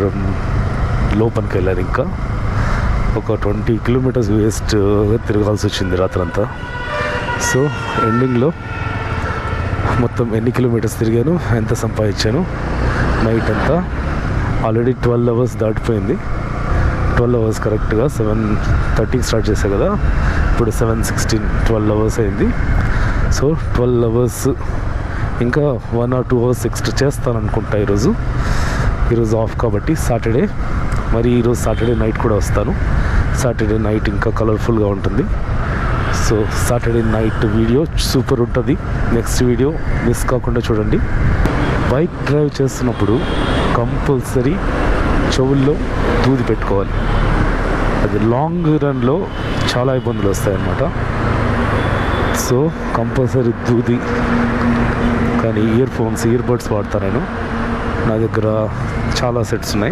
అనంతపురం లోపలికి వెళ్ళాను. ఇంకా ఒక 20 కిలోమీటర్స్ వేస్ట్ తిరగాల్సి వచ్చింది రాత్రంతా. సో ఎండింగ్లో మొత్తం ఎన్ని కిలోమీటర్స్ తిరిగాను, ఎంత సంపాదించాను నైట్ అంతా. ఆల్రెడీ 12 అవర్స్ దాటిపోయింది. 12 అవర్స్ కరెక్ట్గా 7:30కి స్టార్ట్ చేశా కదా, ఇప్పుడు 7:16, 12 అవర్స్ అయింది. సో 12 అవర్స్ ఇంకా 1 or 2 అవర్స్ ఎక్స్ట్రా చేస్తాను అనుకుంటా. ఈరోజు ఆఫ్ కాబట్టి సాటర్డే. మరి ఈరోజు సాటర్డే నైట్ కూడా వస్తాను. సాటర్డే నైట్ ఇంకా కలర్ఫుల్గా ఉంటుంది. So Saturday night video super ఉంటుంది. నెక్స్ట్ వీడియో మిస్ కాకుండా చూడండి. బైక్ డ్రైవ్ చేస్తున్నప్పుడు కంపల్సరీ చెవుల్లో దూది పెట్టుకోవాలి. అది లాంగ్ రన్లో చాలా ఇబ్బందులు వస్తాయన్నమాట. సో కంపల్సరీ దూది, కానీ ఇయర్ బడ్స్ వాడతాను నేను. నా దగ్గర చాలా సెట్స్ ఉన్నాయి.